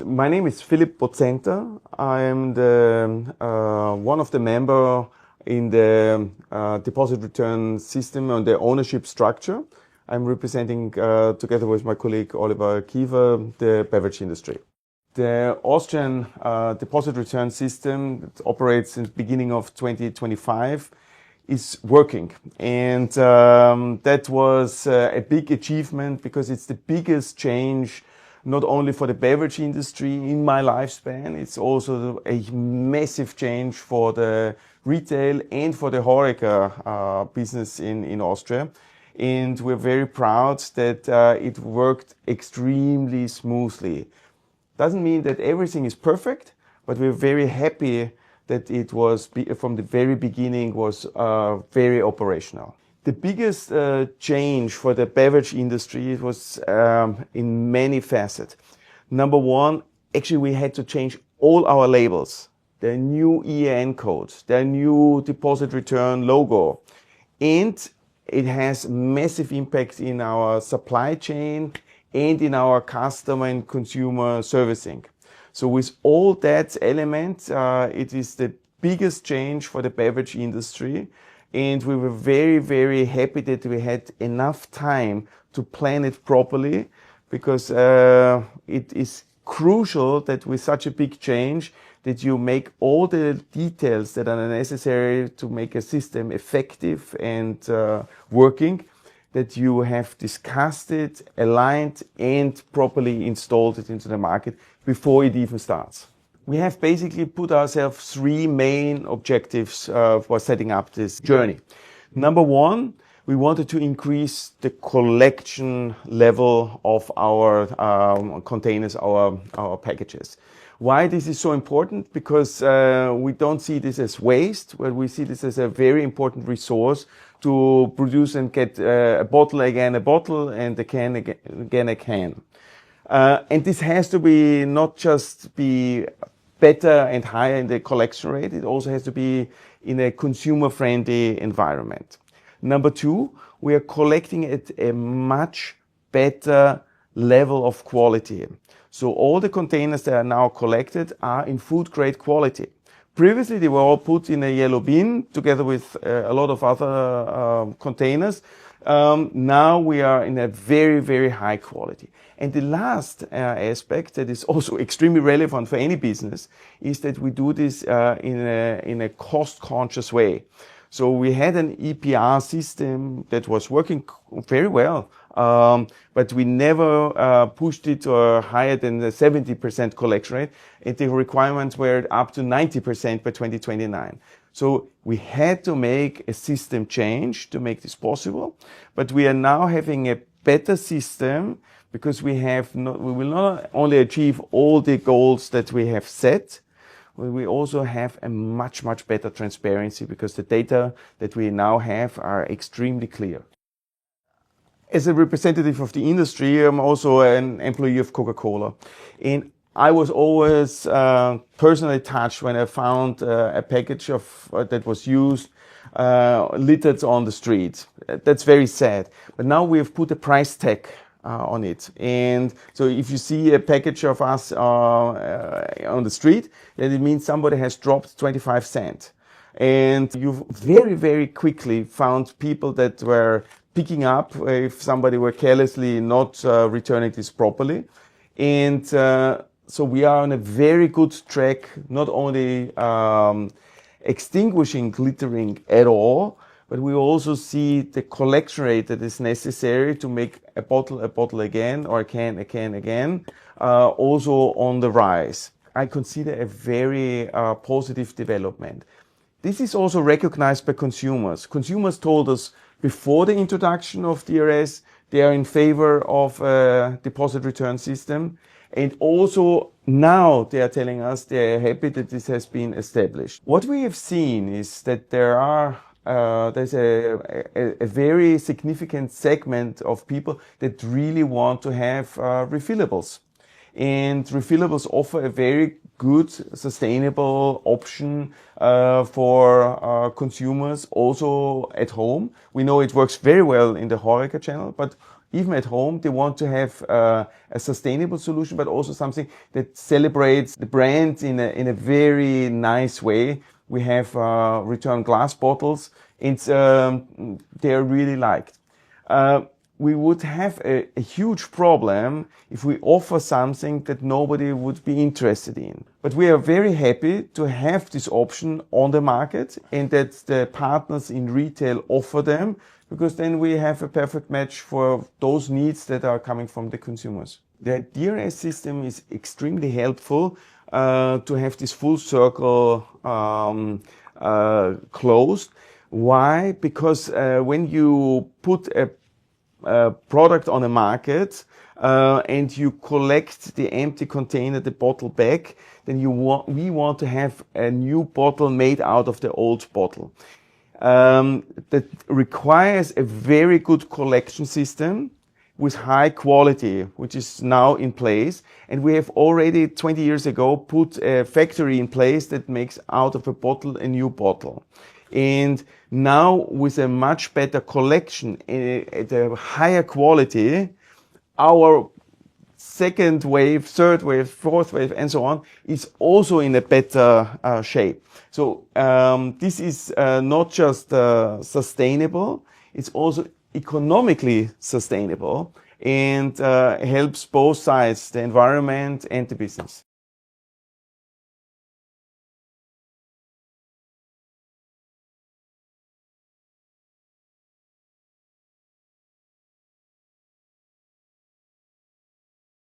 My name is Phillip Bodzenta. I am one of the member in the deposit return system on the ownership structure. I'm representing, together with my colleague Oliver Kiefer, the beverage industry. The Austrian deposit return system that operates in the beginning of 2025 is working. And that was a big achievement because it's the biggest change not only for the beverage industry in my lifespan, it's also a massive change for the retail and for the HoReCa business in Austria. And we're very proud that it worked extremely smoothly. Doesn't mean that everything is perfect, but we're very happy that it was, from the very beginning, was very operational. The biggest change for the beverage industry was in many facets. Number one, actually we had to change all our labels. The new EAN code, the new deposit return logo. And it has massive impact in our supply chain and in our customer and consumer servicing. So with all that element, it is the biggest change for the beverage industry. And we were very, very happy that we had enough time to plan it properly, because it is crucial that with such a big change that you make all the details that are necessary to make a system effective and working, that you have discussed it, aligned, and properly installed it into the market before it even starts. We have basically put ourselves three main objectives for setting up this journey. Number one, we wanted to increase the collection level of our containers, our packages. Why this is so important? Because we don't see this as waste, but we see this as a very important resource to produce and get a bottle again a bottle and a can again a can. And this has to be not just be better and higher in the collection rate, it also has to be in a consumer-friendly environment. Number two, we are collecting at a much better level of quality. So all the containers that are now collected are in food-grade quality. Previously, they were all put in a yellow bin together with a lot of other containers. Now we are in a very, very high quality. And the last aspect that is also extremely relevant for any business is that we do this in a cost-conscious way. So we had an EPR system that was working very well, but we never pushed it higher than the 70% collection rate, and the requirements were up to 90% by 2029. So we had to make a system change to make this possible, but we are now having a better system because we will not only achieve all the goals that we have set, we also have a much, much better transparency because the data that we now have are extremely clear. As a representative of the industry, I'm also an employee of Coca-Cola. And I was always personally touched when I found a package that was used littered on the street. That's very sad. But now we have put a price tag on it. And so if you see a package of us on the street, then it means somebody has dropped 25 cents. And you very, very quickly found people that were picking up if somebody were carelessly not returning this properly. And so we are on a very good track, not only extinguishing littering at all, but we also see the collection rate that is necessary to make a bottle again, or a can again, also on the rise. I consider a very positive development. This is also recognized by consumers. Consumers told us before the introduction of DRS, they are in favor of a deposit return system. And also now they are telling us they are happy that this has been established. What we have seen is that there's a very significant segment of people that really want to have refillables. And refillables offer a very good, sustainable option for consumers also at home. We know it works very well in the HoReCa channel, but even at home, they want to have a sustainable solution, but also something that celebrates the brand in a very nice way. We have return glass bottles, and they are really liked. We would have a huge problem if we offer something that nobody would be interested in. But we are very happy to have this option on the market and that the partners in retail offer them, because then we have a perfect match for those needs that are coming from the consumers. The DRS system is extremely helpful to have this full circle closed. Why? Because when you put a product on a market and you collect the empty container, the bottle back, then we want to have a new bottle made out of the old bottle. That requires a very good collection system with high quality, which is now in place. And we have already 20 years ago put a factory in place that makes out of a bottle a new bottle. And now with a much better collection at a higher quality, our second wave, third wave, fourth wave, and so on is also in a better shape. So this is not just sustainable, it's also economically sustainable and helps both sides, the environment and the business.